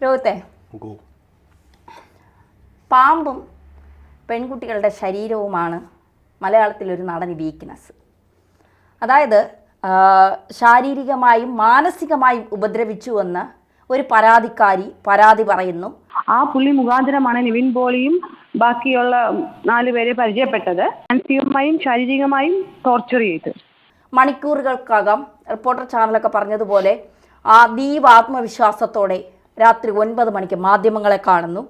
രോഹിത്തെ, പാമ്പും പെൺകുട്ടികളുടെ ശരീരവുമാണ് മലയാളത്തിലൊരു നടന് വീക്ക്നെസ്. അതായത് ശാരീരികമായും മാനസികമായും ഉപദ്രവിച്ചുവെന്ന് ഒരു പരാതിക്കാരി പരാതി പറയുന്നു. ആ പുള്ളി മുഖാന്തരമാണ് നിവിൻ പോളിയും ബാക്കിയുള്ള 4 പേരെ പരിചയപ്പെട്ടത്. മാനസികമായും ശാരീരികമായും ടോർച്ചർ ചെയ്ത് മണിക്കൂറുകൾക്കകം റിപ്പോർട്ടർ ചാനലൊക്കെ പറഞ്ഞതുപോലെ അതീവ ആത്മവിശ്വാസത്തോടെ രാത്രി 9 മണിക്ക് മാധ്യമങ്ങളെ കാണുന്നു.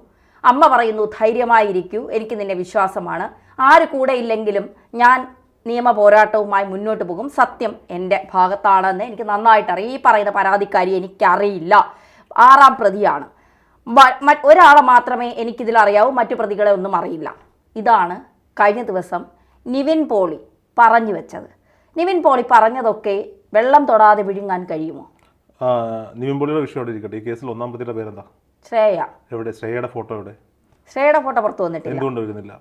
അമ്മ പറയുന്നു, ധൈര്യമായിരിക്കൂ, എനിക്ക് നിന്നെ വിശ്വാസമാണ്, ആര് കൂടെ ഇല്ലെങ്കിലും ഞാൻ നിയമ പോരാട്ടവുമായി മുന്നോട്ട് പോകും, സത്യം എൻ്റെ ഭാഗത്താണെന്ന് എനിക്ക് നന്നായിട്ടറിയാം. ഈ പറയുന്ന പരാതിക്കാരി എനിക്കറിയില്ല, 6ാം പ്രതിയാണ്, ഒരാളെ മാത്രമേ എനിക്കിതിലറിയാവൂ, മറ്റു പ്രതികളെ ഒന്നും അറിയില്ല. ഇതാണ് കഴിഞ്ഞ ദിവസം നിവിൻ പോളി പറഞ്ഞു വെച്ചത്. നിവിൻ പോളി പറഞ്ഞതൊക്കെ വെള്ളം തൊടാതെ വിഴുങ്ങാൻ കഴിയുമോ? നിവിൻ പോളിയുടെ വിഷയം അവിടെ ഇരിക്കട്ടെ. ഈ കേസിൽ 1ാം പ്രതിയുടെ പേരെന്താ? ശ്രേയ. എവിടെ ശ്രേയയുടെ ഫോട്ടോ? എവിടെ ശ്രേയയുടെ ഫോട്ടോ പുറത്തു വന്നിട്ടില്ല. എന്തുകൊണ്ട് വരുന്നില്ല?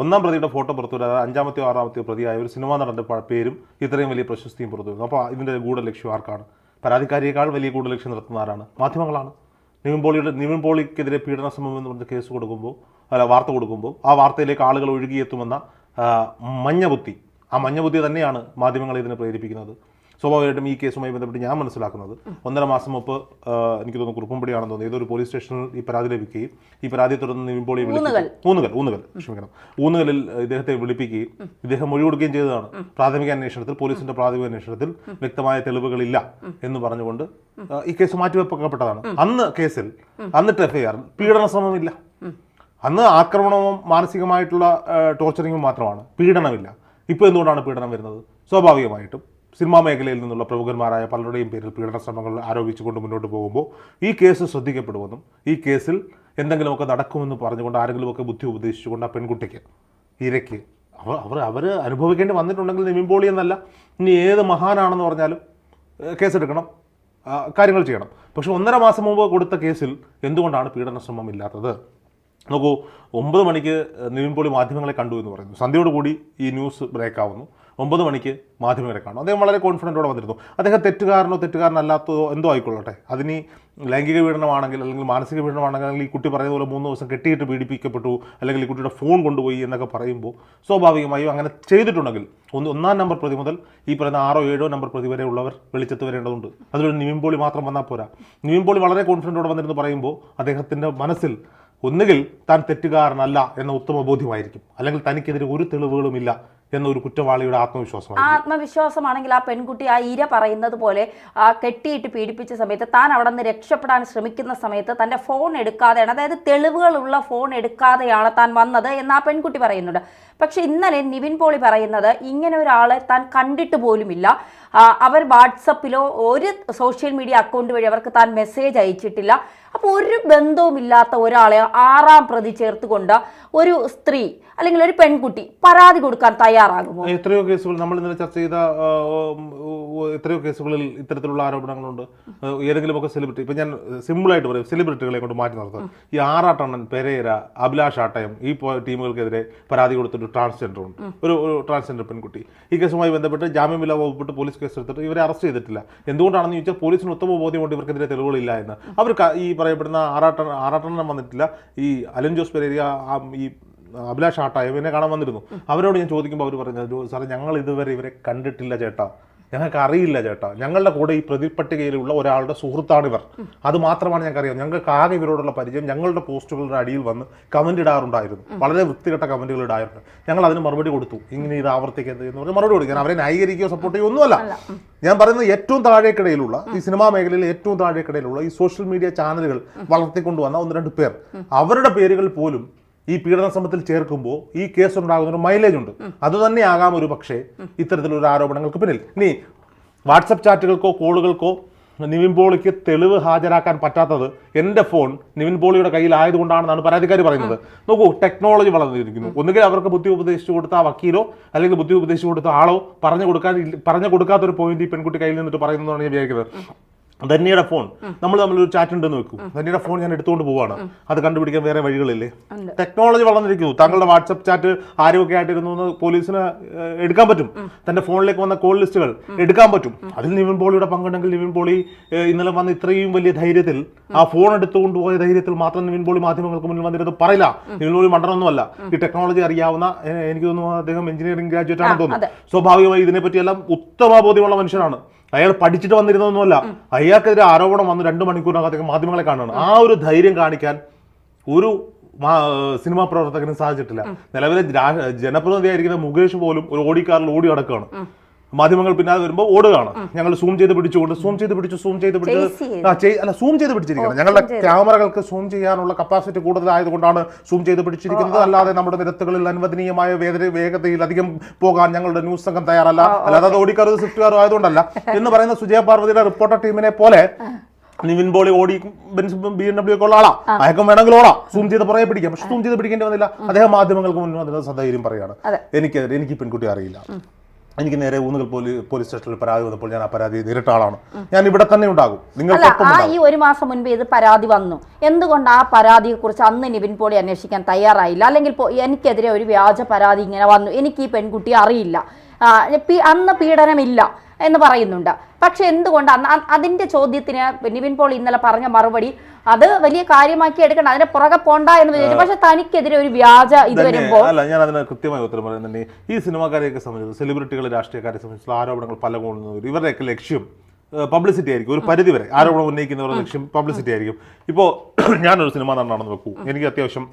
1ാം പ്രതിയുടെ ഫോട്ടോ പുറത്തു വരാതെ 5ാമത്തെയോ 6ാമത്തെയോ പ്രതിയായ ഒരു സിനിമാ നടന്റെ പേരും ഇത്രയും വലിയ പ്രശസ്തിയും പുറത്തു വരുന്നു. അപ്പോൾ ഇതിന്റെ ഗൂഢലക്ഷ്യം ആർക്കാണ്? പരാതിക്കാരിയേക്കാൾ വലിയ ഗൂഢലക്ഷ്യം നടത്തുന്ന ആരാണ്? മാധ്യമങ്ങളാണ്. നിവിൻ പോളിക്കെതിരെ പീഡന ശ്രമം എന്ന് പറഞ്ഞ കേസ് കൊടുക്കുമ്പോൾ, വാർത്ത കൊടുക്കുമ്പോൾ ആ വാർത്തയിലേക്ക് ആളുകൾ ഒഴുകിയെത്തുമെന്ന മഞ്ഞബുദ്ധി, ആ മഞ്ഞബുദ്ധി തന്നെയാണ് മാധ്യമങ്ങളെ ഇതിനെ പ്രേരിപ്പിക്കുന്നത്. സ്വാഭാവികമായിട്ടും ഈ കേസുമായി ബന്ധപ്പെട്ട് ഞാൻ മനസ്സിലാക്കുന്നത് 1.5 മാസം മുമ്പ് എനിക്ക് തോന്നുന്നു കുറുപ്പുംപടിയാണെന്ന് തോന്നുന്നു, ഏതൊരു പോലീസ് സ്റ്റേഷനിൽ ഈ പരാതി ലഭിക്കുകയും ഈ പരാതിയെ തുടർന്ന് നിവിൻ പോളിയെ ഊന്നുകലിൽ ഇദ്ദേഹത്തെ വിളിപ്പിക്കുകയും ഇദ്ദേഹം മൊഴി കൊടുക്കുകയും ചെയ്തതാണ്. പ്രാഥമിക അന്വേഷണത്തിൽ, പോലീസിന്റെ പ്രാഥമിക അന്വേഷണത്തിൽ വ്യക്തമായ തെളിവുകളില്ല എന്ന് പറഞ്ഞുകൊണ്ട് ഈ കേസ് മാറ്റിവെക്കപ്പെട്ടതാണ്. അന്ന് കേസിൽ, അന്നിട്ട് FIR പീഡന ശ്രമമില്ല. അന്ന് ആക്രമണവും മാനസികമായിട്ടുള്ള ടോർച്ചറിങ്ങും മാത്രമാണ്, പീഡനമില്ല. ഇപ്പോൾ എന്തുകൊണ്ടാണ് പീഡനം വരുന്നത്? സ്വാഭാവികമായിട്ടും സിനിമാ മേഖലയിൽ നിന്നുള്ള പ്രമുഖന്മാരായ പലരുടെയും പേരിൽ പീഡന ശ്രമങ്ങൾ ആരോപിച്ചുകൊണ്ട് മുന്നോട്ട് പോകുമ്പോൾ ഈ കേസ് ശ്രദ്ധിക്കപ്പെടുമെന്നും ഈ കേസിൽ എന്തെങ്കിലുമൊക്കെ നടക്കുമെന്ന് പറഞ്ഞുകൊണ്ട് ആരെങ്കിലുമൊക്കെ ബുദ്ധി ഉപദേശിച്ചുകൊണ്ട് ആ പെൺകുട്ടിക്ക്, ഇരയ്ക്ക് അവർ അനുഭവിക്കേണ്ടി വന്നിട്ടുണ്ടെങ്കിൽ നിവിൻ പോളി എന്നല്ല, ഇനി ഏത് മഹാനാണെന്ന് പറഞ്ഞാലും കേസെടുക്കണം, കാര്യങ്ങൾ ചെയ്യണം. പക്ഷെ 1.5 മാസം മുമ്പ് കൊടുത്ത കേസിൽ എന്തുകൊണ്ടാണ് പീഡന ശ്രമം ഇല്ലാത്തത്? നോക്കൂ, 9 മണിക്ക് നിവിൻ പോളി മാധ്യമങ്ങളെ കണ്ടു എന്ന് പറയുന്നു. സന്ധ്യയോടുകൂടി ഈ ന്യൂസ് ബ്രേക്ക് ആവുന്നു. 9 മണിക്ക് മാധ്യമങ്ങളെ കാണും. അദ്ദേഹം വളരെ കോൺഫിഡൻറ്റോടെ വന്നിരുന്നു. അദ്ദേഹം തെറ്റുകാരനല്ലാത്തതോ എന്തോ ആയിക്കൊള്ളട്ടെ, അതിന് ലൈംഗിക പീഡനമാണെങ്കിൽ അല്ലെങ്കിൽ മാനസിക പീഡനമാണെങ്കിൽ, അല്ലെങ്കിൽ ഈ കുട്ടി പറയുന്ന പോലെ 3 ദിവസം കെട്ടിയിട്ട് പീഡിപ്പിക്കപ്പെട്ടു, അല്ലെങ്കിൽ ഈ കുട്ടിയുടെ ഫോൺ കൊണ്ടുപോയി എന്നൊക്കെ പറയുമ്പോൾ സ്വാഭാവികമായും അങ്ങനെ ചെയ്തിട്ടുണ്ടെങ്കിൽ 1ാം നമ്പർ പ്രതി മുതൽ ഈ പറയുന്ന 6ഓ 7ഓ നമ്പർ പ്രതി വരെ ഉള്ളവർ വെളിച്ചത്ത് വരേണ്ടതുണ്ട്. അതിലൊരു നിവിൻ പോളി മാത്രം വന്നാൽ പോരാ. നിവിൻ പോളി വളരെ കോൺഫിഡൻറ്റോടെ വന്നിരുന്നു പറയുമ്പോൾ അദ്ദേഹത്തിൻ്റെ മനസ്സിൽ ഒന്നുകിൽ താൻ തെറ്റുകാരനല്ല എന്ന ഉത്തമ ബോധ്യമായിരിക്കും, അല്ലെങ്കിൽ തനിക്കെതിരെ ഒരു തെളിവുകളുമില്ല എന്നൊരു കുറ്റവാളിയുടെ ആത്മവിശ്വാസമാണെങ്കിൽ ആ പെൺകുട്ടി ആ ഇര പറയുന്നത് പോലെ കെട്ടിയിട്ട് പീഡിപ്പിച്ച സമയത്ത്, താൻ അവിടെ നിന്ന് രക്ഷപ്പെടാൻ ശ്രമിക്കുന്ന സമയത്ത് തൻ്റെ ഫോൺ എടുക്കാതെയാണ്, അതായത് തെളിവുകളുള്ള ഫോൺ എടുക്കാതെയാണ് താൻ വന്നത് എന്ന് ആ പെൺകുട്ടി പറയുന്നുണ്ട്. പക്ഷെ ഇന്നലെ നിവിൻ പോളി പറയുന്നത് ഇങ്ങനെ ഒരാളെ താൻ കണ്ടിട്ട് പോലുമില്ല, അവർ വാട്സപ്പിലോ ഒരു സോഷ്യൽ മീഡിയ അക്കൗണ്ട് വഴി അവർക്ക് താൻ മെസ്സേജ് അയച്ചിട്ടില്ല. അപ്പോൾ ഒരു ബന്ധവുമില്ലാത്ത ഒരാളെ 6ാം പ്രതി ചേർത്തുകൊണ്ട് ഒരു സ്ത്രീ അല്ലെങ്കിൽ ഒരു പെൺകുട്ടി പരാതി കൊടുക്കാൻ തയ്യാറാകുമോ? എത്രയോ കേസുകൾ നമ്മൾ ഇന്നലെ ചർച്ച ചെയ്ത എത്രയോ കേസുകളിൽ ഇത്തരത്തിലുള്ള ആരോപണങ്ങളുണ്ട്. ഏതെങ്കിലുമൊക്കെ സെലിബ്രിറ്റി, ഇപ്പം ഞാൻ സിമ്പിളായിട്ട് പറയും, സെലിബ്രിറ്റികളെ കൊണ്ട് മാറ്റി നിർത്താം. ഈ ആറാട്ടണ്ണൻ, പെരേര, അഭിലാഷ് ആട്ടയം, ഈ ടീമുകൾക്കെതിരെ പരാതി കൊടുത്തിട്ട് ട്രാൻസ്ജെൻഡർ ഉണ്ട്, ഒരു ട്രാൻസ്ജെൻഡർ പെൺകുട്ടി. ഈ കേസുമായി ബന്ധപ്പെട്ട് ജാമ്യമില്ലാ വകുപ്പിട്ട് പോലീസ് കേസെടുത്തിട്ട് ഇവരെ അറസ്റ്റ് ചെയ്തിട്ടില്ല. എന്തുകൊണ്ടാണെന്ന് ചോദിച്ചാൽ പോലീസിന് ഉത്തമ ബോധ്യമുണ്ട് ഇവർക്കെതിരെ തെളിവുകളില്ല എന്ന്. അവർ ഈ പറയപ്പെടുന്ന ആറാട്ടണ്ണൻ വന്നിട്ടില്ല, ഈ അലൻ ജോസ് പെരേര, ഈ അഭിലാഷ് ആട്ടായം എന്നെ കാണാൻ വന്നിരുന്നു. അവരോട് ഞാൻ ചോദിക്കുമ്പോൾ അവർ പറഞ്ഞത്, സാറേ ഞങ്ങൾ ഇതുവരെ ഇവരെ കണ്ടിട്ടില്ല ചേട്ടാ, ഞങ്ങൾക്ക് അറിയില്ല ചേട്ടാ, ഞങ്ങളുടെ കൂടെ ഈ പ്രതിപട്ടികയിലുള്ള ഒരാളുടെ സുഹൃത്താണിവർ, അത് മാത്രമാണ് ഞങ്ങൾക്കറിയാം, ഞങ്ങൾക്ക് ആകെ ഇവരോടുള്ള പരിചയം ഞങ്ങളുടെ പോസ്റ്റുകളുടെ അടിയിൽ വന്ന് കമന്റ് ഇടാറുണ്ടായിരുന്നു, വളരെ വൃത്തികെട്ട കമന്റുകൾ ഇടാറുണ്ട്, ഞങ്ങൾ അതിന് മറുപടി കൊടുത്തു, ഇങ്ങനെ ഇത് ആവർത്തിക്കരുത് എന്ന് പറഞ്ഞ് മറുപടി കൊടുക്കാൻ അവരെ ന്യായീകരിക്കുകയോ സപ്പോർട്ട് ചെയ്യുകയോ ഒന്നുമല്ല. ഞാൻ പറയുന്നത് ഏറ്റവും താഴേക്കിടയിലുള്ള, ഈ സിനിമാ മേഖലയിലെ ഏറ്റവും താഴേക്കിടയിലുള്ള ഈ സോഷ്യൽ മീഡിയ ചാനലുകൾ വളർത്തിക്കൊണ്ടുവന്ന 1-2 പേർ, അവരുടെ പേരുകൾ പോലും ഈ പീഡന ശ്രമത്തിൽ ചേർക്കുമ്പോൾ ഈ കേസ് ഉണ്ടാകുന്ന ഒരു മൈലേജ് ഉണ്ട്. അതുതന്നെയാകാം ഒരു പക്ഷേ ഇത്തരത്തിലൊരു ആരോപണങ്ങൾക്ക് പിന്നിൽ. ഇനി വാട്സപ്പ് ചാറ്റുകൾക്കോ കോളുകൾക്കോ നിവിൻ പോളിക്ക് തെളിവ് ഹാജരാക്കാൻ പറ്റാത്തത് എൻ്റെ ഫോൺ നിവിൻ പോളിയുടെ കയ്യിലായതുകൊണ്ടാണെന്നാണ് പരാതിക്കാരി പറയുന്നത്. നോക്കൂ, ടെക്നോളജി വളർന്നിരിക്കുന്നു. ഒന്നുകിൽ അവർക്ക് ബുദ്ധി ഉപദേശിച്ചു കൊടുത്ത ആ വക്കീലോ അല്ലെങ്കിൽ ബുദ്ധി ഉപദേശിച്ചു കൊടുത്ത ആളോ പറഞ്ഞു കൊടുക്കാത്തൊരു പോയിന്റ് ഈ പെൺകുട്ടി കയ്യിൽ നിന്നിട്ട് പറയുന്നതാണ് ഞാൻ വിചാരിക്കുന്നത്. ധന്യയുടെ ഫോൺ നമ്മൾ തമ്മിലൊരു ചാറ്റ് ഉണ്ടെന്ന് വെക്കും, ധന്യയുടെ ഫോൺ ഞാൻ എടുത്തുകൊണ്ട് പോവാണ്, അത് കണ്ടുപിടിക്കാൻ വേറെ വഴികളില്ലേ? ടെക്നോളജി വളർന്നിരിക്കുന്നു. താങ്കളുടെ വാട്സപ്പ് ചാറ്റ് ആരുമൊക്കെ ആയിട്ടിരുന്നു എന്ന് പോലീസിന് എടുക്കാൻ പറ്റും. തന്റെ ഫോണിലേക്ക് വന്ന കോൾ ലിസ്റ്റുകൾ എടുക്കാൻ പറ്റും. അതിൽ നിവിൻ പോളിയുടെ പങ്കുണ്ടെങ്കിൽ നിവിൻ പോളി ഇന്നലെ വന്ന് ഇത്രയും വലിയ ധൈര്യത്തിൽ ആ ഫോൺ എടുത്തുകൊണ്ട് പോയ ധൈര്യത്തിൽ മാത്രം നിവിൻ പോളി മാധ്യമങ്ങൾക്ക് മുന്നിൽ വന്നിരുന്നത് പറയില്ല. നിവിൻ പോളി മണ്ടനൊന്നുമല്ല. ഈ ടെക്നോളജി അറിയാവുന്ന, എനിക്ക് തോന്നുന്നു അദ്ദേഹം എഞ്ചിനീയറിംഗ് ഗ്രാജുവേറ്റ് ആണെന്ന് തോന്നുന്നു. സ്വാഭാവികമായി ഇതിനെപ്പറ്റിയെല്ലാം ഉത്തമ ബോധ്യമുള്ള മനുഷ്യനാണ്. അയാൾ പഠിച്ചിട്ട് വന്നിരുന്നൊന്നുമല്ല. അയാൾക്കെതിരെ ആരോപണം വന്ന് 2 മണിക്കൂറിനകത്തേക്ക് മാധ്യമങ്ങളെ കാണുകയാണ്. ആ ഒരു ധൈര്യം കാണിക്കാൻ ഒരു സിനിമാ പ്രവർത്തകനും സാധിച്ചിട്ടില്ല. നിലവിലെ ജനപ്രതിനിധിയായിരിക്കുന്ന മുകേഷ് പോലും ഒരു ഓടിക്കാറിൽ ഓടി നടക്കുകയാണ്. മാധ്യമങ്ങൾ പിന്നാലെ വരുമ്പോൾ ഓടുകയാണ്. ഞങ്ങൾ സൂം ചെയ്ത് പിടിച്ചുകൊണ്ട് സൂം ചെയ്ത് പിടിച്ചിരിക്കുന്നത്. ഞങ്ങളുടെ ക്യാമറകൾക്ക് സൂം ചെയ്യാനുള്ള കപ്പാസിറ്റി കൂടുതലായതുകൊണ്ടാണ് സൂം ചെയ്ത് പിടിച്ചിരിക്കുന്നത്. അല്ലാതെ നമ്മുടെ നിരത്തുകളിൽ അനുവദനീയമായ വേഗതയിൽ അധികം പോകാൻ ഞങ്ങളുടെ ന്യൂസ് സംഘം തയ്യാറല്ല. അല്ലാതെ അത് ഓടിക്കാറും സ്വിഫ്റ്റുകാരും ആയതുകൊണ്ടല്ല എന്ന് പറയുന്ന സുജയ പാർവതിയുടെ റിപ്പോർട്ടർ ടീമിനെ പോലെ നിവിൻ പോളി ഓടി BMW ഒക്കെ ഉള്ള ആളാ. അയക്കം വേണമെങ്കിൽ ഓടാം, സൂം ചെയ്ത് പുറകെ പിടിക്കാം. പക്ഷെ സൂം ചെയ്ത് പിടിക്കേണ്ടി വന്നില്ല. അദ്ദേഹം മാധ്യമങ്ങൾക്ക് മുന്നിൽ വന്നത് സധൈര്യം പറയാണ്, എനിക്ക് പെൺകുട്ടി അറിയില്ല, എനിക്ക് നേരെ ഊന്നുകൽ പോലീസ് സ്റ്റേഷനിൽ പരാതി വന്നപ്പോൾ ഞാൻ ആ പരാതി നേരിട്ട ആളാണ്, ഞാൻ ഇവിടെ തന്നെ ഉണ്ടാകും. ഈ 1 മാസം മുൻപ് ഇത് പരാതി വന്നു, എന്തുകൊണ്ട് ആ പരാതിയെ കുറിച്ച് അന്ന് നിവിൻ പോളി അന്വേഷിക്കാൻ തയ്യാറായില്ല? അല്ലെങ്കിൽ എനിക്കെതിരെ ഒരു വ്യാജ പരാതി ഇങ്ങനെ വന്നു, എനിക്ക് ഈ പെൺകുട്ടിയെ അറിയില്ല, അന്ന് പീഡനമില്ല എന്ന് പറയുന്നുണ്ട്. പക്ഷെ എന്തുകൊണ്ട് അതിന്റെ ചോദ്യത്തിന് നിവിൻ പോളി ഇന്നലെ പറഞ്ഞ മറുപടി അത് വലിയ കാര്യമാക്കി എടുക്കണം, അതിനെ പുറകെ പോണ്ട എന്ന് വിചാരിച്ചു. പക്ഷെ തനിക്കെതിരെ ഒരു വ്യാജ ഇത് വരുമ്പോൾ അല്ല, ഞാൻ അതിന് കൃത്യമായ ഉത്തരം പറയുന്നത് ഈ സിനിമാക്കാരെയൊക്കെ സംബന്ധിച്ച്, സെലിബ്രിറ്റികൾ, രാഷ്ട്രീയക്കാരെ സംബന്ധിച്ചുള്ള ആരോപണങ്ങൾ പല കോണുന്നവർ, ഇവരുടെയൊക്കെ ലക്ഷ്യം പബ്ലിസിറ്റി ആയിരിക്കും. ഒരു പരിധി വരെ ആരോപണം ഉന്നയിക്കുന്നവരുടെ ലക്ഷ്യം പബ്ലിസിറ്റി ആയിരിക്കും. ഇപ്പോൾ ഞാനൊരു സിനിമ നടനാണെന്ന് വെക്കൂ, എനിക്ക് അത്യാവശ്യം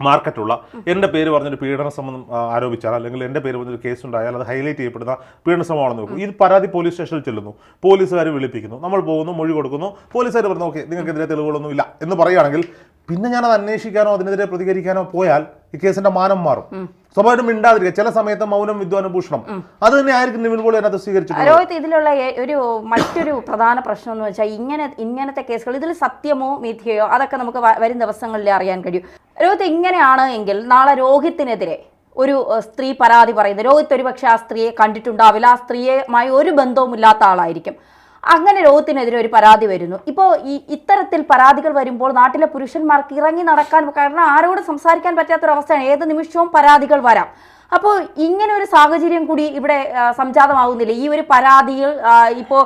മാർക്കറ്റുള്ള എൻ്റെ പേര് പറഞ്ഞൊരു പീഡന ശ്രമം ആരോപിച്ചാൽ, അല്ലെങ്കിൽ എൻ്റെ പേര് പറഞ്ഞൊരു കേസ് ഉണ്ടായാൽ അത് ഹൈലൈറ്റ് ചെയ്യപ്പെടുന്ന പീഡന ശ്രമമാണെന്ന് വെക്കും. ഈ പരാതി പോലീസ് സ്റ്റേഷനിൽ ചെല്ലുന്നു, പോലീസുകാർ വിളിപ്പിക്കുന്നു, നമ്മൾ പോകുന്നു, മൊഴി കൊടുക്കുന്നു, പോലീസുകാർ പറഞ്ഞു ഓക്കെ നിങ്ങൾക്കെതിരെ തെളിവുകളൊന്നും ഇല്ല എന്ന് പറയുകയാണെങ്കിൽ പിന്നെ ഞാനത് അന്വേഷിക്കാനോ അതിനെതിരെ പ്രതികരിക്കാനോ പോയാൽ ഈ കേസിന്റെ മാനം മാറും. സ്വാഭാവികം മിണ്ടാതിരിക്കുക, ചില സമയത്ത് മൗനം വിദ്വാനുഭൂഷണം, അത് തന്നെ ആയിരിക്കും നിവിൻ പോളി അതിനകത്ത് സ്വീകരിച്ചത്. ഇതിലുള്ള മറ്റൊരു പ്രധാന പ്രശ്നം എന്ന് വെച്ചാൽ ഇങ്ങനത്തെ കേസുകൾ ഇതിൽ സത്യമോ മിഥ്യയോ അതൊക്കെ നമുക്ക് വരും ദിവസങ്ങളിൽ അറിയാൻ കഴിയും. രോഹിത് ഇങ്ങനെയാണ് എങ്കിൽ നാളെ രോഹിത്തിനെതിരെ ഒരു സ്ത്രീ പരാതി പറയുന്നത്, രോഹിത് ഒരുപക്ഷെ ആ സ്ത്രീയെ കണ്ടിട്ടുണ്ടാവില്ല, ആ സ്ത്രീയുമായി ഒരു ബന്ധവുമില്ലാത്ത ആളായിരിക്കും. അങ്ങനെ രോഹിത്തിനെതിരെ ഒരു പരാതി വരുന്നു. ഇപ്പോൾ ഇത്തരത്തിൽ പരാതികൾ വരുമ്പോൾ നാട്ടിലെ പുരുഷന്മാർക്ക് ഇറങ്ങി നടക്കാൻ, കാരണം ആരോട് സംസാരിക്കാൻ പറ്റാത്തൊരവസ്ഥയാണ്, ഏത് നിമിഷവും പരാതികൾ വരാം. അപ്പോൾ ഇങ്ങനെ ഒരു സാഹചര്യം കൂടി ഇവിടെ സംജാതമാകുന്നില്ല. ഈ ഒരു പരാതിയിൽ ഇപ്പോൾ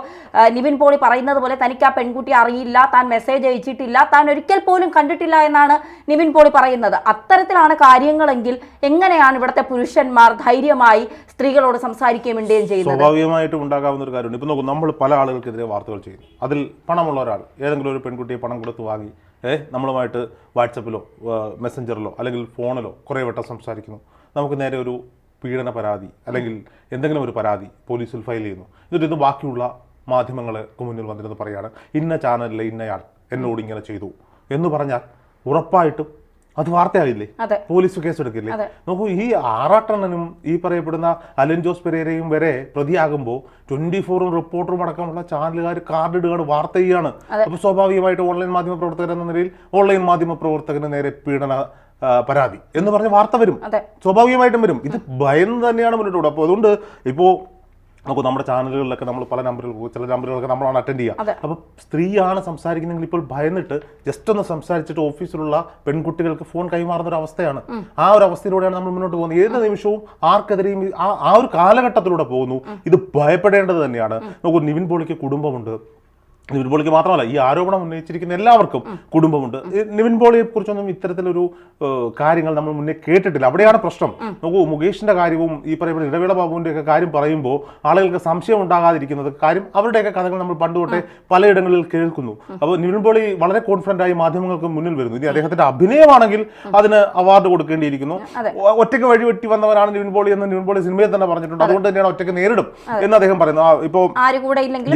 നിവിൻ പോളി പറയുന്നത് പോലെ തനിക്ക് ആ പെൺകുട്ടി അറിയില്ല, താൻ മെസ്സേജ് അയച്ചിട്ടില്ല, താൻ ഒരിക്കൽ പോലും കണ്ടിട്ടില്ല എന്നാണ് നിവിൻ പോളി പറയുന്നത്. അത്തരത്തിലാണ് കാര്യങ്ങളെങ്കിൽ എങ്ങനെയാണ് ഇവിടുത്തെ പുരുഷന്മാർ ധൈര്യമായി സ്ത്രീകളോട് സംസാരിക്കുകയും ചെയ്യുന്നത്? സ്വാഭാവികമായിട്ടും ഉണ്ടാകാവുന്ന ഒരു കാര്യമുണ്ട്. ഇപ്പൊ നോക്കൂ, നമ്മൾ പല ആളുകൾക്കെതിരെ വാർത്തകൾ ചെയ്യുന്നു. അതിൽ പണമുള്ള ഒരാൾ ഏതെങ്കിലും ഒരു പെൺകുട്ടിയെ പണം കൊടുത്ത് വാങ്ങി നമ്മളുമായിട്ട് വാട്സപ്പിലോ മെസ്സഞ്ചറിലോ അല്ലെങ്കിൽ ഫോണിലോ കുറേ വട്ടം സംസാരിക്കുന്നു. നമുക്ക് നേരെ ഒരു പീഡന പരാതി അല്ലെങ്കിൽ എന്തെങ്കിലും ഒരു പരാതി പോലീസിൽ ഫയൽ ചെയ്യുന്നു. എന്നിട്ട് ഇത് ബാക്കിയുള്ള മാധ്യമങ്ങൾക്ക് മുന്നിൽ വന്നിരുന്ന് പറയാണ് ഇന്ന ചാനലിലെ ഇന്നയാൾ എന്നോട് ഇങ്ങനെ ചെയ്തു എന്ന് പറഞ്ഞാൽ ഉറപ്പായിട്ടും അത് വാർത്തയായില്ലേ? പോലീസ് കേസെടുക്കില്ലേ? നോക്കൂ, ഈ ആറാട്ടണ്ണനും ഈ പറയപ്പെടുന്ന അലൻ ജോസ് പെരേരയും വരെ പ്രതിയാകുമ്പോൾ 24 റിപ്പോർട്ടറും അടക്കമുള്ള ചാനലുകാർ കാർഡിടുകയാണ്, വാർത്ത ചെയ്യാണ്. അപ്പൊ സ്വാഭാവികമായിട്ട് ഓൺലൈൻ മാധ്യമ പ്രവർത്തകർ എന്ന നിലയിൽ ഓൺലൈൻ മാധ്യമ പ്രവർത്തകന് നേരെ പീഡന പരാതി എന്ന് പറഞ്ഞ വാർത്ത വരും, സ്വാഭാവികമായിട്ടും വരും. ഇത് ഭയന്ന് തന്നെയാണ് മുന്നോട്ട് പോകുന്നത്. അപ്പോൾ അതുകൊണ്ട് ഇപ്പോൾ നോക്കൂ, നമ്മുടെ ചാനലുകളിലൊക്കെ നമ്മൾ പല ചില നമ്പറുകളൊക്കെ നമ്മളാണ് അറ്റൻഡ് ചെയ്യുക. അപ്പോൾ സ്ത്രീയാണ് സംസാരിക്കുന്നെങ്കിൽ ഇപ്പോൾ ഭയന്നിട്ട് ജസ്റ്റ് ഒന്ന് സംസാരിച്ചിട്ട് ഓഫീസിലുള്ള പെൺകുട്ടികൾക്ക് ഫോൺ കൈമാറുന്ന ഒരു അവസ്ഥയാണ്. ആ ഒരു അവസ്ഥയിലൂടെയാണ് നമ്മൾ മുന്നോട്ട് പോകുന്നത്. ഏത് നിമിഷവും ആർക്കെതിരെയും ആ ഒരു കാലഘട്ടത്തിലൂടെ പോകുന്നു. ഇത് ഭയപ്പെടേണ്ടത് തന്നെയാണ്. നോക്കൂ, നിവിൻ പോളിക്ക് കുടുംബമുണ്ട്. നിവിൻ പോളിക്ക് മാത്രമല്ല, ഈ ആരോപണം ഉന്നയിച്ചിരിക്കുന്ന എല്ലാവർക്കും കുടുംബമുണ്ട്. നിവിൻ പോളിയെ കുറിച്ചൊന്നും ഇത്തരത്തിലൊരു കാര്യങ്ങൾ നമ്മൾ മുന്നേ കേട്ടിട്ടില്ല. അവിടെയാണ് പ്രശ്നം. നോക്കൂ, മുകേഷിന്റെ കാര്യവും ഈ പറയുന്ന ഇടവേള ബാബുവിന്റെ ഒക്കെ കാര്യം പറയുമ്പോൾ ആളുകൾക്ക് സംശയം ഉണ്ടാകാതിരിക്കുന്നത് കാര്യം അവരുടെയൊക്കെ കഥകൾ നമ്മൾ പണ്ടുതൊട്ടേ പലയിടങ്ങളിൽ കേൾക്കുന്നു. അപ്പോൾ നിവിൻ പോളി വളരെ കോൺഫിഡന്റ് ആയി മാധ്യമങ്ങൾക്ക് മുന്നിൽ വരുന്നു. ഇനി അദ്ദേഹത്തിന്റെ അഭിനയമാണെങ്കിൽ അതിന് അവാർഡ് കൊടുക്കേണ്ടിയിരിക്കുന്നു. ഒറ്റയ്ക്ക് വഴിവെട്ടി വന്നവരാണ് നിവിൻ പോളി എന്ന് നിവിൻ പോളി സിനിമയിൽ തന്നെ പറഞ്ഞിട്ടുണ്ട്. അതുകൊണ്ട് തന്നെയാണ് ഒറ്റയ്ക്ക് നേരിടും എന്ന് അദ്ദേഹം പറയുന്നു. ഇപ്പോ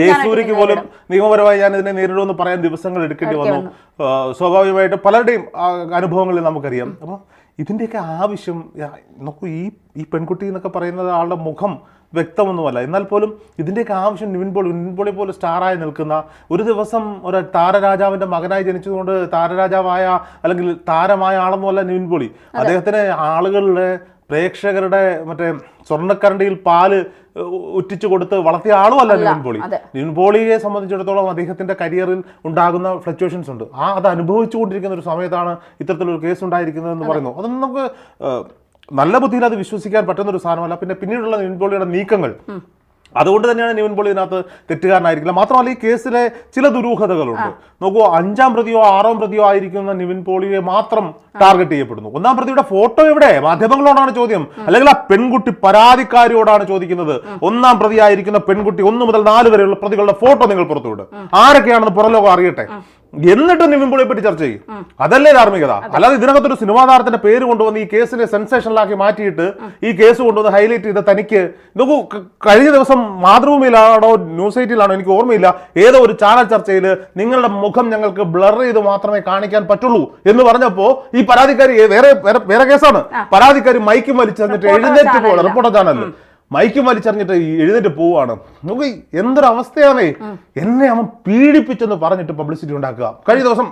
ജയസൂര്യക്ക് പോലും നിയമപരമായി ഞാൻ ഇതിനെ നേരിടുമെന്ന് പറയാൻ ദിവസങ്ങൾ എടുക്കേണ്ടി വന്നു. സ്വാഭാവികമായിട്ട് പലരുടെയും അനുഭവങ്ങളിൽ നമുക്കറിയാം. അപ്പോൾ ഇതിൻ്റെയൊക്കെ ആവശ്യം നോക്കൂ, ഈ പെൺകുട്ടി എന്നൊക്കെ പറയുന്നത് ആളുടെ മുഖം വ്യക്തമൊന്നുമല്ല, എന്നാൽ പോലും ഇതിൻ്റെയൊക്കെ ആവശ്യം നിവിൻ പോളി പോലെ സ്റ്റാറായി നിൽക്കുന്ന, ഒരു ദിവസം ഒരു താരരാജാവിൻ്റെ മകനായി ജനിച്ചതുകൊണ്ട് താരരാജാവായ അല്ലെങ്കിൽ താരമായ ആളൊന്നുമല്ല നിവിൻ പോളി. അദ്ദേഹത്തിന് ആളുകളുടെ പ്രേക്ഷകരുടെ മറ്റേ സ്വർണ്ണക്കരണ്ടിയിൽ പാല് ഉറ്റിച്ചു കൊടുത്ത് വളർത്തിയ ആളുമല്ല നിവിൻ പോളി. നിവിൻ പോളിയെ സംബന്ധിച്ചിടത്തോളം അദ്ദേഹത്തിന്റെ കരിയറിൽ ഉണ്ടാകുന്ന ഫ്ലക്ച്വേഷൻസ് ഉണ്ട്. അത് അനുഭവിച്ചുകൊണ്ടിരിക്കുന്ന ഒരു സമയത്താണ് ഇത്തരത്തിലൊരു കേസ് ഉണ്ടായിരിക്കുന്നത് എന്ന് പറയുന്നു. അതൊന്നും നമുക്ക് നല്ല ബുദ്ധിയിൽ അത് വിശ്വസിക്കാൻ പറ്റുന്ന ഒരു സാധനമല്ല. പിന്നീടുള്ള നിവിൻ പോളിയുടെ നീക്കങ്ങൾ, അതുകൊണ്ട് തന്നെയാണ് നിവിൻ പോളി ഇതിനകത്ത് തെറ്റുകാരനായിരിക്കില്ല. മാത്രമല്ല ഈ കേസിലെ ചില ദുരൂഹതകളുണ്ട്. നോക്കൂ, 5ാം പ്രതിയോ 6ാം പ്രതിയോ ആയിരിക്കുന്ന നിവിൻ പോളിയെ മാത്രം ടാർഗറ്റ് ചെയ്യപ്പെടുന്നു. 1ാം പ്രതിയുടെ ഫോട്ടോ എവിടെ? മാധ്യമങ്ങളോടാണ് ചോദ്യം, അല്ലെങ്കിൽ ആ പെൺകുട്ടി പരാതിക്കാരിയോടാണ് ചോദിക്കുന്നത്. 1ാം പ്രതി ആയിരിക്കുന്ന പെൺകുട്ടി 1 മുതൽ 4 വരെയുള്ള പ്രതികളുടെ ഫോട്ടോ നിങ്ങൾ പുറത്തുവിടും, ആരൊക്കെയാണെന്ന് പുറംലോകം അറിയട്ടെ. എന്നിട്ട് നിവിൻ പോളിയെ പറ്റി ചർച്ച ചെയ്യും. അതല്ലേ ധാർമ്മികത? അല്ലാതെ ഇതിനകത്തൊരു സിനിമാ താരത്തിന്റെ പേര് കൊണ്ടുവന്ന് ഈ കേസിനെ സെൻസേഷനിലാക്കി മാറ്റിയിട്ട് ഈ കേസ് കൊണ്ടുവന്ന് ഹൈലൈറ്റ് ചെയ്ത് തനിക്ക് നോക്കൂ, കഴിഞ്ഞ ദിവസം മാതൃഭൂമിയിലാണോ ന്യൂസ് 8-ലാണോ എനിക്ക് ഓർമ്മയില്ല, ഏതോ ഒരു ചാനൽ ചർച്ചയിൽ നിങ്ങളുടെ മുഖം ഞങ്ങൾക്ക് ബ്ലർ ചെയ്ത് മാത്രമേ കാണിക്കാൻ പറ്റുള്ളൂ എന്ന് പറഞ്ഞപ്പോ ഈ പരാതിക്കാരി വേറെ കേസാണ്. പരാതിക്കാരി മൈക്കും വലിച്ചെറിഞ്ഞിട്ട് എഴുന്നേറ്റ് പോവാണ്. റിപ്പോർട്ടർ ചാനലിൽ മൈക്കും വലിച്ചെറിഞ്ഞിട്ട് എഴുന്നേറ്റ് പോവാണ്. നോക്കി എന്തൊരു അവസ്ഥയാണേ. എന്നെ അവൻ പീഡിപ്പിച്ചെന്ന് പറഞ്ഞിട്ട് പബ്ലിസിറ്റി ഉണ്ടാക്കുക. കഴിഞ്ഞ ദിവസം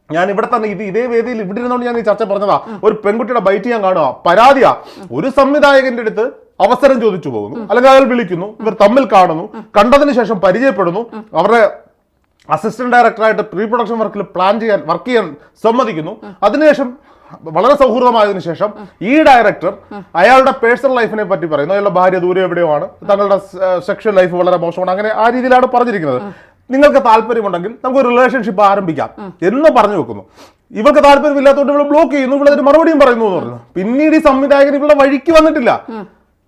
ഞാൻ ഇവിടെ തന്നെ ഇതേ വേദിയിൽ ഇവിടെ ഇരുന്നുകൊണ്ട് ഞാൻ ഈ ചർച്ച പറഞ്ഞതാ. ഒരു പെൺകുട്ടിയുടെ ബൈറ്റ് ഞാൻ കാണുക, പരാതിയാ. ഒരു സംവിധായകന്റെ അടുത്ത് അവസരം ചോദിച്ചു പോകുന്നു, അല്ലെങ്കിൽ അയാൾ വിളിക്കുന്നു, ഇവർ തമ്മിൽ കാണുന്നു, കണ്ടതിന് ശേഷം പരിചയപ്പെടുന്നു, അവരുടെ അസിസ്റ്റന്റ് ഡയറക്ടറായിട്ട് പ്രീ പ്രൊഡക്ഷൻ വർക്ക് ചെയ്യാൻ സമ്മതിക്കുന്നു. അതിനുശേഷം വളരെ സൗഹൃദമായതിനു ശേഷം ഈ ഡയറക്ടർ അയാളുടെ പേഴ്സണൽ ലൈഫിനെ പറ്റി പറയുന്നു. അയാളുടെ ഭാര്യ ദൂരെ എവിടെയോ ആണ്, തങ്ങളുടെ സെക്ഷൽ ലൈഫ് വളരെ മോശമാണ്, അങ്ങനെ ആ രീതിയിലാണ് പറഞ്ഞിരിക്കുന്നത്. നിങ്ങൾക്ക് താല്പര്യമുണ്ടെങ്കിൽ നമുക്ക് ഒരു റിലേഷൻഷിപ്പ് ആരംഭിക്കാം എന്ന് പറഞ്ഞു വെക്കുന്നു. ഇവർക്ക് താല്പര്യമില്ലാത്തതുകൊണ്ട് ഇവളെ ബ്ലോക്ക് ചെയ്യുന്നു, ഇവളൊരു മറുപടിയും പറയുന്നു എന്ന് പറഞ്ഞു. പിന്നീട് ഈ സംവിധായകൻ ഇവളുടെ വഴിക്ക് വന്നിട്ടില്ല.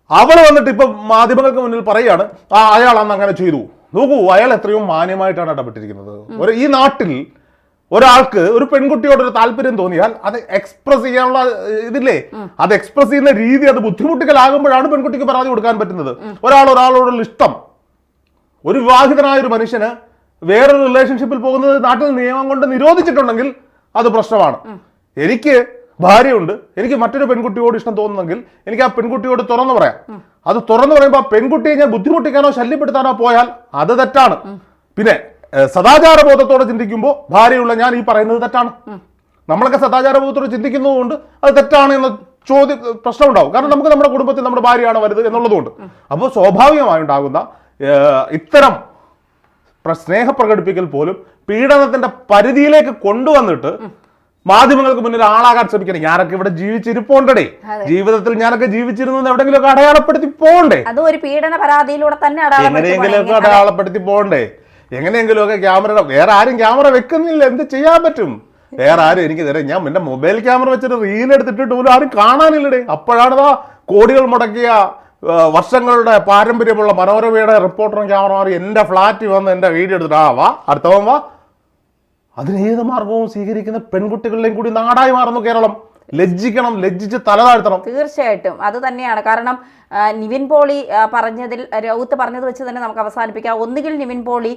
അവള് വന്നിട്ട് ഇപ്പൊ മാധ്യമങ്ങൾക്ക് മുന്നിൽ പറയാണ് അയാൾ അന്ന് അങ്ങനെ ചെയ്തു. നോക്കൂ, അയാൾ എത്രയോ മാന്യമായിട്ടാണ് ഇടപെട്ടിരിക്കുന്നത്. ഈ നാട്ടിൽ ഒരാൾക്ക് ഒരു പെൺകുട്ടിയോട് ഒരു താല്പര്യം തോന്നിയാൽ അത് എക്സ്പ്രസ് ചെയ്യാനുള്ള ഇതില്ലേ, അത് എക്സ്പ്രസ് ചെയ്യുന്ന രീതി അത് ബുദ്ധിമുട്ടുകളാകുമ്പോഴാണ് പെൺകുട്ടിക്ക് പരാതി കൊടുക്കാൻ പറ്റുന്നത്. ഒരാളോടുള്ള ഇഷ്ടം, ഒരു വിവാഹിതനായ ഒരു മനുഷ്യന് വേറൊരു റിലേഷൻഷിപ്പിൽ പോകുന്നത് നാട്ടിൽ നിയമം കൊണ്ട് നിരോധിച്ചിട്ടുണ്ടെങ്കിൽ അത് പ്രശ്നമാണ്. എനിക്ക് ഭാര്യയുണ്ട്, എനിക്ക് മറ്റൊരു പെൺകുട്ടിയോട് ഇഷ്ടം തോന്നുന്നെങ്കിൽ എനിക്ക് ആ പെൺകുട്ടിയോട് തുറന്നു പറയാം. അത് തുറന്നു പറയുമ്പോൾ ആ പെൺകുട്ടിയെ ഞാൻ ബുദ്ധിമുട്ടിക്കാനോ ശല്യപ്പെടുത്താനോ പോയാൽ അത് തെറ്റാണ്. പിന്നെ സദാചാര ബോധത്തോടെ ചിന്തിക്കുമ്പോൾ ഭാര്യയുള്ള ഞാൻ ഈ പറയുന്നത് തെറ്റാണ്. നമ്മളൊക്കെ സദാചാര ബോധത്തോടെ ചിന്തിക്കുന്നതുകൊണ്ട് അത് തെറ്റാണ് എന്ന പ്രശ്നം ഉണ്ടാവും. കാരണം നമുക്ക് നമ്മുടെ കുടുംബത്തിൽ നമ്മുടെ ഭാര്യയാണ് വലുത് എന്നുള്ളതുകൊണ്ട്. അപ്പോൾ സ്വാഭാവികമായി ഉണ്ടാകുന്ന ഇത്തരം സ്നേഹപ്രകടിപ്പിക്കൽ പോലും പീഡനത്തിന്റെ പരിധിയിലേക്ക് കൊണ്ടുവന്നിട്ട് മാധ്യമങ്ങൾക്ക് മുന്നിൽ ആളാകാൻ ശ്രമിക്കണം. ഞാനൊക്കെ ഇവിടെ ജീവിച്ചിരിപ്പോണ്ടേ, ജീവിതത്തിൽ ഞാനൊക്കെ ജീവിച്ചിരുന്നത് എവിടെയെങ്കിലും അടയാളപ്പെടുത്തി പോകണ്ടേ, അത് ഒരു പീഡന പരാതിയിലൂടെ തന്നെ എങ്ങനെയെങ്കിലും അടയാളപ്പെടുത്തി പോകണ്ടേ, എങ്ങനെയെങ്കിലും ഒക്കെ ക്യാമറ, വേറെ ആരും ക്യാമറ വെക്കുന്നില്ല, എന്ത് ചെയ്യാൻ പറ്റും? വേറെ ആരും എനിക്ക് തരാം, ഞാൻ എന്റെ മൊബൈൽ ക്യാമറ വെച്ചിട്ട് റീൽ എടുത്തിട്ട് പോലും ആരും കാണാനില്ലടേ. അപ്പോഴാണ് കോടികൾ മുടക്കിയ വർഷങ്ങളുടെ പാരമ്പര്യമുള്ള മനോരമയുടെ റിപ്പോർട്ടറും ക്യാമറമാരും എന്റെ ഫ്ലാറ്റിൽ വന്ന് എന്റെ വീഡിയോ എടുത്തിട്ട് വാ അടുത്തവൻ വാ. അതിന് ഏത് മാർഗവും സ്വീകരിക്കുന്ന പെൺകുട്ടികളുടെയും കൂടി നാടായി മാറുന്നു കേരളം. ലജ്ജിക്കണം, ലജ്ജിച്ച് തല താഴ്ത്തണം. തീർച്ചയായിട്ടും അത് തന്നെയാണ്. കാരണം നിവിൻ പോളി രൗത്ത് പറഞ്ഞത് വെച്ച് തന്നെ നമുക്ക് അവസാനിപ്പിക്കാം. ഒന്നുകിൽ നിവിൻ പോളി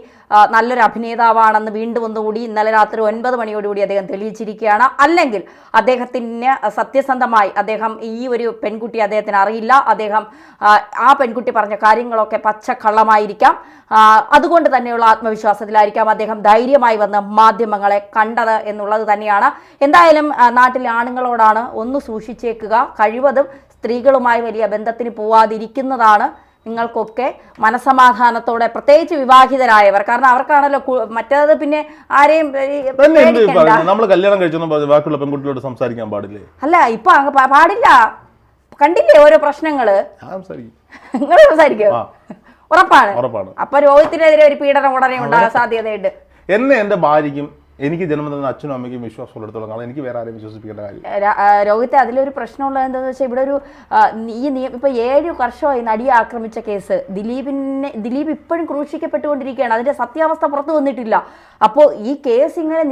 നല്ലൊരു അഭിനേതാവാണെന്ന് വീണ്ടും ഒന്നുകൂടി ഇന്നലെ രാത്രി 9 മണിയോടുകൂടി അദ്ദേഹം തെളിയിച്ചിരിക്കുകയാണ്. അല്ലെങ്കിൽ അദ്ദേഹത്തിന് സത്യസന്ധമായി അദ്ദേഹം ഈ ഒരു പെൺകുട്ടി അദ്ദേഹത്തിന് അറിയില്ല, അദ്ദേഹം ആ പെൺകുട്ടി പറഞ്ഞ കാര്യങ്ങളൊക്കെ പച്ചക്കള്ളമായിരിക്കാം. അതുകൊണ്ട് തന്നെയുള്ള ആത്മവിശ്വാസത്തിലായിരിക്കാം അദ്ദേഹം ധൈര്യമായി വന്ന് മാധ്യമങ്ങളെ കണ്ടത് എന്നുള്ളത് തന്നെയാണ്. എന്തായാലും നാട്ടിലെ ആണുങ്ങളോടാണ് ഒന്ന് സൂക്ഷിച്ചേക്കുക, കഴിവതും സ്ത്രീകളുമായി വലിയ ബന്ധത്തിന് പോവാതിരിക്കുന്നതാണ് നിങ്ങൾക്കൊക്കെ മനസമാധാനത്തോടെ, പ്രത്യേകിച്ച് വിവാഹിതരായവർ. കാരണം അവർക്കാണല്ലോ മറ്റേത് പിന്നെ ആരെയും നമ്മൾ കല്യാണം കഴിച്ചൊന്നും ബാക്കിയുള്ള പെൺകുട്ടികളോട് സംസാരിക്കാൻ പാടില്ലേ? അല്ല, ഇപ്പൊ പാടില്ല. കണ്ടില്ലേ ഓരോ പ്രശ്നങ്ങള്? നിങ്ങൾ സംസാരിക്കോ? ഉറപ്പാണ്. അപ്പൊ രോഹിത്തിനെതിരെ ഒരു പീഡനം ഉടനെ ഉണ്ടാകാൻ സാധ്യതയുണ്ട്. എന്റെ ഭാര്യയ്ക്കും എനിക്ക് ജന്മം തന്ന അച്ഛനും അമ്മയ്ക്കും വിശ്വാസമുള്ളിടത്തോളം കാരണം എനിക്ക് വേറെ ആരെയും വിശ്വസിപ്പിക്കേണ്ട കാര്യം. രോഹിത്തെ, അതിലൊരു പ്രശ്നമുള്ളത് എന്താണെന്ന് വെച്ചാൽ ഇവിടെ ഒരു ഇപ്പൊ 7 വർഷമായി നടിയെ ആക്രമിച്ച കേസ് ദിലീപ് ഇപ്പോഴും ക്രൂശിക്കപ്പെട്ടുകൊണ്ടിരിക്കുകയാണ്. അതിന്റെ സത്യാവസ്ഥ പുറത്തു വന്നിട്ടില്ല. അപ്പോൾ ഈ കേസ് ഇങ്ങനെ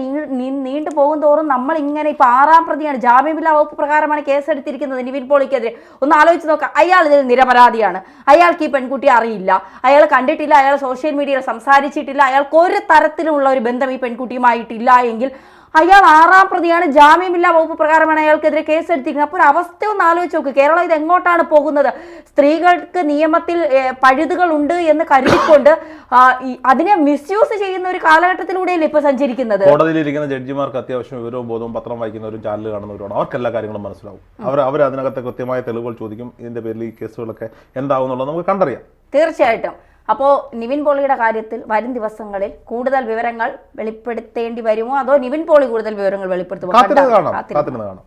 നീണ്ടു പോകും തോറും നമ്മൾ ഇങ്ങനെ ഇപ്പൊ 6ാം പ്രതിയാണ്, ജാമ്യമില്ലാ വകുപ്പ് പ്രകാരമാണ് കേസ് എടുത്തിരിക്കുന്നത് നിവിൻ പോളിക്കെതിരെ. ഒന്ന് ആലോചിച്ച് നോക്കാം. അയാൾ ഇതിൽ നിരപരാധിയാണ്. അയാൾക്ക് ഈ പെൺകുട്ടിയെ അറിയില്ല, അയാൾ കണ്ടിട്ടില്ല, അയാൾ സോഷ്യൽ മീഡിയയിൽ സംസാരിച്ചിട്ടില്ല, അയാൾക്ക് ഒരു തരത്തിലുമുള്ള ഒരു ബന്ധം ഈ പെൺകുട്ടിയുമായിട്ടില്ല എങ്കിൽ അയാൾ 6ാം പ്രതിയാണ്. ജാമ്യമില്ലാ വകുപ്പ് പ്രകാരമാണ് അയാൾക്കെതിരെ കേസെടുത്തിരിക്കുന്നത്. അപ്പോൾ ഒരു അവസ്ഥ ഒന്ന് ആലോചിച്ച് നോക്ക്. കേരളം ഇത് എങ്ങോട്ടാണ് പോകുന്നത്? സ്ത്രീകൾക്ക് നിയമത്തിൽ പഴുതുകൾ ഉണ്ട് എന്ന് കരുതിക്കൊണ്ട് അതിനെ മിസ്യൂസ് ചെയ്യുന്ന ഒരു കാലഘട്ടത്തിലൂടെയല്ലേ ഇപ്പൊ സഞ്ചരിക്കുന്നത്. കോടതിയിലിരിക്കുന്ന ജഡ്ജിമാർക്ക് അത്യാവശ്യം വിവരവും ബോധവും പത്രം വായിക്കുന്നവരും ചാനൽ കാണുന്നവരുമാണ്. അവർക്ക് എല്ലാ കാര്യങ്ങളും മനസ്സിലാവും. അവർ അതിനകത്ത് കൃത്യമായ തെളിവുകൾ ചോദിക്കും. ഇതിന്റെ പേരിൽ ഈ കേസുകളൊക്കെ എന്താവും എന്നുള്ളത് നമുക്ക് കണ്ടറിയാം. തീർച്ചയായിട്ടും. അപ്പോൾ നിവിൻ പോളിയുടെ കാര്യത്തിൽ വരും ദിവസങ്ങളിൽ കൂടുതൽ വിവരങ്ങൾ വെളിപ്പെടുത്തേണ്ടി വരുമോ, അതോ നിവിൻ പോളി കൂടുതൽ വിവരങ്ങൾ വെളിപ്പെടുത്തുമോ? കാത്തിരുന്ന് കാണാം.